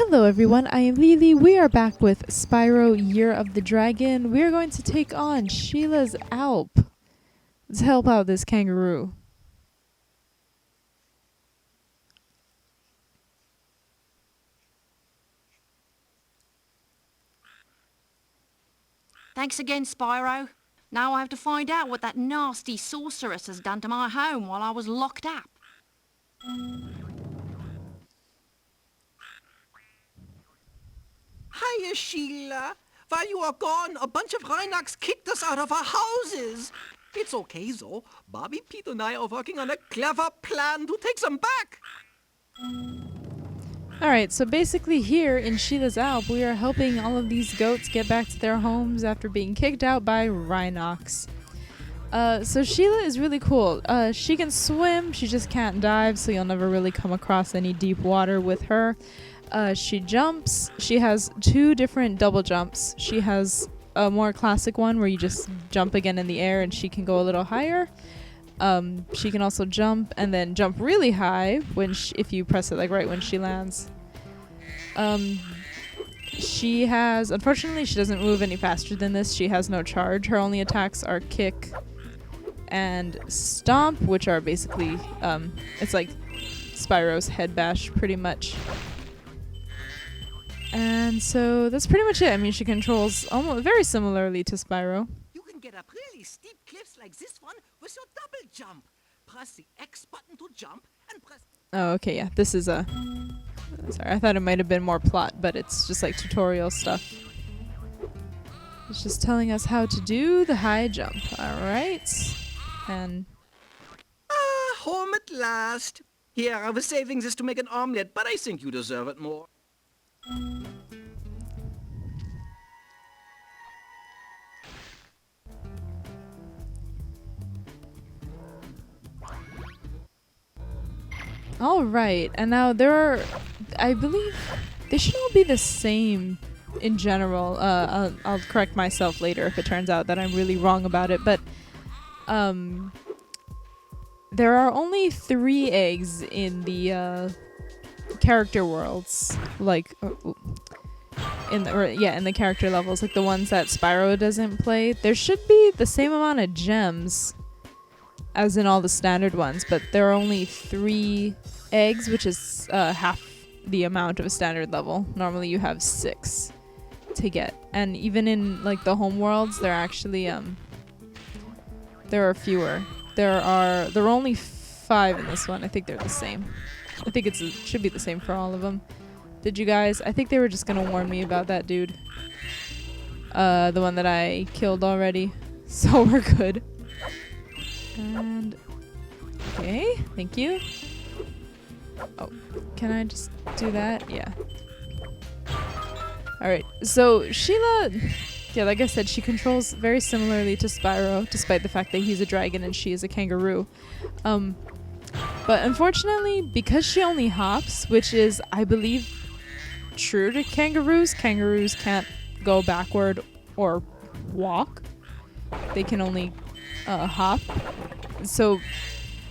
Hello everyone, I am Lily. We are back with Spyro Year of the Dragon. We are going to take on Sheila's Alp. Let's help out this kangaroo. Thanks again, Spyro. Now I have to find out what that nasty sorceress has done to my home while I was locked up. Hiya, Sheila. While you are gone, a bunch of Rhinox kicked us out of our houses. It's okay, though. Bobby, Pete, and I are working on a clever plan to take them back. Alright, so basically here in Sheila's Alp, we are helping all of these goats get back to their homes after being kicked out by Rhinox. So Sheila is really cool. She can swim, she just can't dive, so you'll never really come across any deep water with her. She jumps. She has two different double jumps. She has a more classic one where you just jump again in the air and she can go a little higher. She can also jump and then jump really high when if you press it like right when she lands. She has, unfortunately, she doesn't move any faster than this. She has no charge. Her only attacks are kick and stomp, which are basically, it's like Spyro's head bash pretty much. And so that's pretty much it. I mean, she controls almost very similarly to Spyro. You can get up really steep cliffs like this one with your double jump. Press the X button to jump and press... Oh, okay, yeah. This is a... Sorry, I thought it might have been more plot, but it's just like tutorial stuff. It's just telling us how to do the high jump. Alright. And... home at last. Here, I was saving this to make an omelette, but I think you deserve it more. Alright, and now there are... I believe they should all be the same in general. I'll correct myself later if it turns out that I'm really wrong about it, but... there are only 3 eggs in the character worlds, like in the character levels, like the ones that Spyro doesn't play. There should be the same amount of gems as in all the standard ones, but there are only 3 eggs, which is half the amount of a standard level. Normally you have 6 to get, and even in like the home worlds, there are actually there are fewer. There are only 5 in this one. I think they're the same. I think it should be the same for all of them. Did you guys? I think they were just gonna warn me about that dude. The one that I killed already. So we're good. And okay, thank you. Oh, can I just do that? Yeah. Alright, so Sheila, yeah, like I said, she controls very similarly to Spyro, despite the fact that he's a dragon and she is a kangaroo. But unfortunately, because she only hops, which is, I believe, true to kangaroos, kangaroos can't go backward or walk. They can only hop. So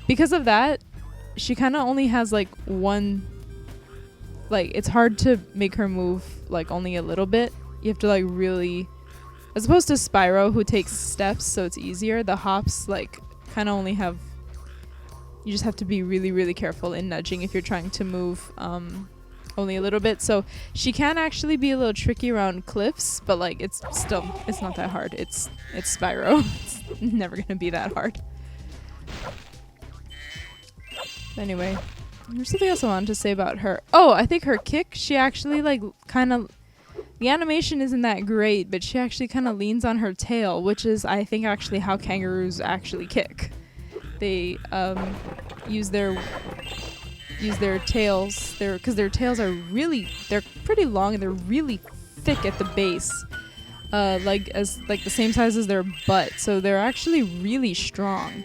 because of that, she kind of only has like one, like it's hard to make her move like only a little bit. You have to like really, as opposed to Spyro who takes steps, so it's easier. The hops like kind of only have, you just have to be really, really careful in nudging if you're trying to move only a little bit. So she can actually be a little tricky around cliffs, but like it's not that hard. It's Spyro. It's never gonna be that hard. Anyway, there's something else I wanted to say about her. Oh, I think her kick, she actually like kind of, the animation isn't that great, but she actually kind of leans on her tail, which is I think actually how kangaroos actually kick. They use their tails, because their tails are they're pretty long and they're really thick at the base, like the same size as their butt, so they're actually really strong.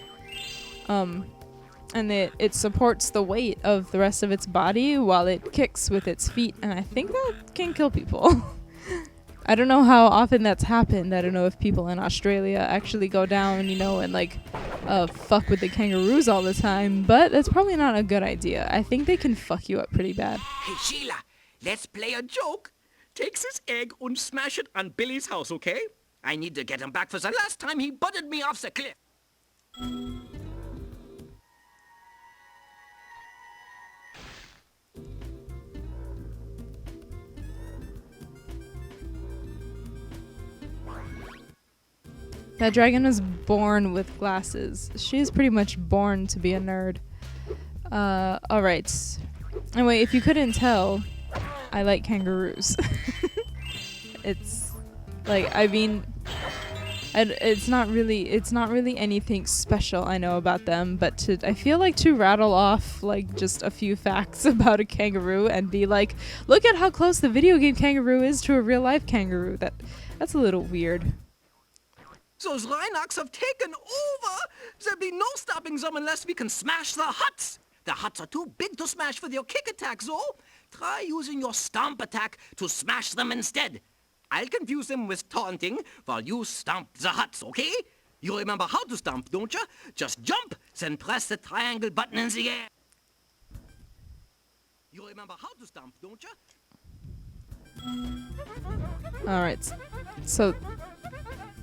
And it supports the weight of the rest of its body while it kicks with its feet, and I think that can kill people. I don't know how often that's happened. I don't know if people in Australia actually go down, and like fuck with the kangaroos all the time, but that's probably not a good idea. I think they can fuck you up pretty bad. Hey, Sheila, Let's play a joke. Take this egg and smash it on Billy's house, okay? I need to get him back for the last time he butted me off the cliff. That dragon was born with glasses. She's pretty much born to be a nerd. Alright. Anyway, if you couldn't tell, I like kangaroos. It's like, I mean, it's not really anything special I know about them, but I feel like to rattle off like just a few facts about a kangaroo and be like, look at how close the video game kangaroo is to a real life kangaroo. That's a little weird. Those Rhinox have taken over. There'll be no stopping them unless we can smash the huts. The huts are too big to smash with your kick attack, so try using your stomp attack to smash them instead. I'll confuse them with taunting while you stomp the huts, okay? You remember how to stomp, don't you? Just jump, then press the triangle button in the air. You remember how to stomp, don't you? Alright, so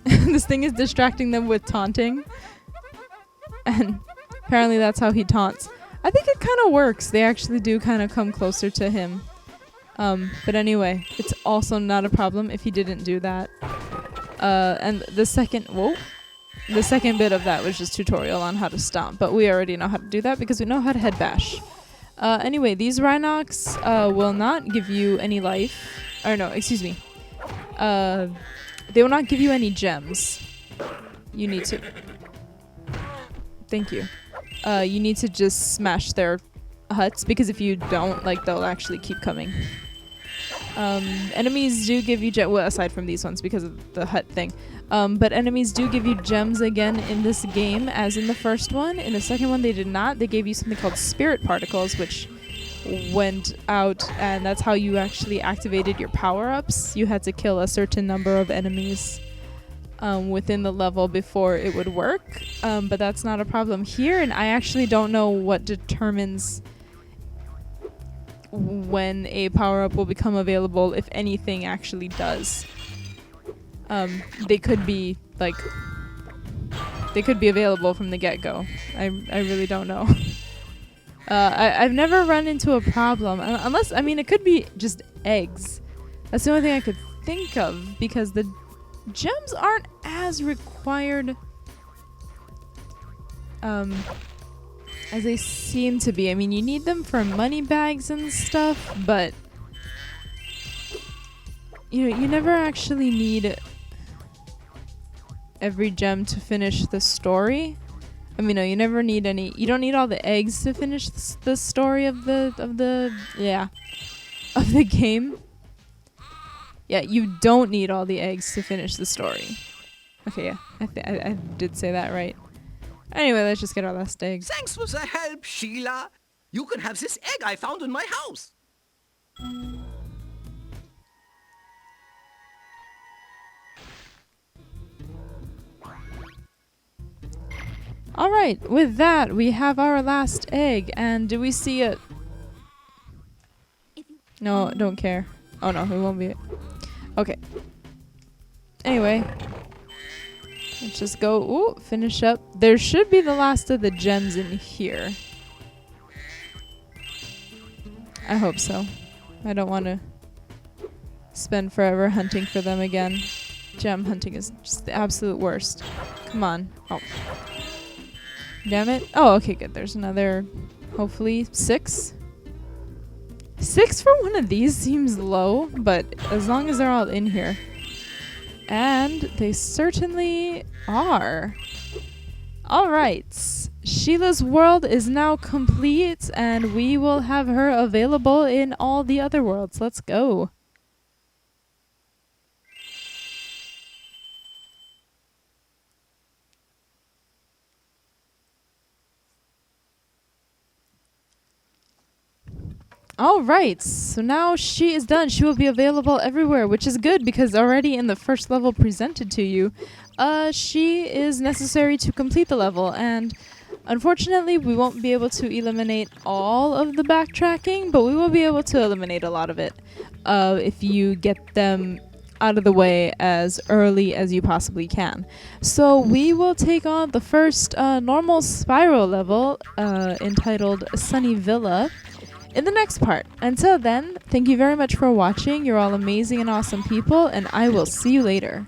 this thing is distracting them with taunting. And apparently that's how he taunts. I think it kind of works. They actually do kind of come closer to him. But anyway, it's also not a problem if he didn't do that. And the second bit of that was just tutorial on how to stomp. But we already know how to do that because we know how to head bash. Anyway, these Rhinox will not give you any life. Or no, excuse me. They will not give you any gems. You need to... Thank you. You need to just smash their huts, because if you don't, like, they'll actually keep coming. Enemies do give you well, aside from these ones because of the hut thing. But enemies do give you gems again in this game, as in the first one. In the second one, they did not. They gave you something called spirit particles, which went out, and that's how you actually activated your power-ups. You had to kill a certain number of enemies within the level before it would work, but that's not a problem here, and I actually don't know what determines when a power-up will become available, if anything actually does. They could be available from the get-go. I really don't know. I've never run into a problem, unless, I mean, it could be just eggs. That's the only thing I could think of, because the gems aren't as required as they seem to be. I mean, you need them for money bags and stuff, but you never actually need every gem to finish the story. I mean, no, you never need any. You don't need all the eggs to finish the story of the game. Yeah, you don't need all the eggs to finish the story. Okay, yeah, I did say that right. Anyway, let's just get our last egg. Thanks for the help, Sheila. You can have this egg I found in my house. Alright, with that, we have our last egg, and do we see it? No, don't care. Oh no, it won't be it. Okay. Anyway. Let's just go, ooh, finish up. There should be the last of the gems in here. I hope so. I don't want to spend forever hunting for them again. Gem hunting is just the absolute worst. Come on. Oh. Damn it. Oh, okay, good. There's another, hopefully, 6. 6 for one of these seems low, but as long as they're all in here. And they certainly are. Alright. Sheila's world is now complete, and we will have her available in all the other worlds. Let's go. All right, so now she is done. She will be available everywhere, which is good because already in the first level presented to you, she is necessary to complete the level. And Unfortunately, we won't be able to eliminate all of the backtracking, but we will be able to eliminate a lot of it if you get them out of the way as early as you possibly can. So we will take on the first normal Spyro level entitled Sunny Villa in the next part. Until then, thank you very much for watching. You're all amazing and awesome people, and I will see you later.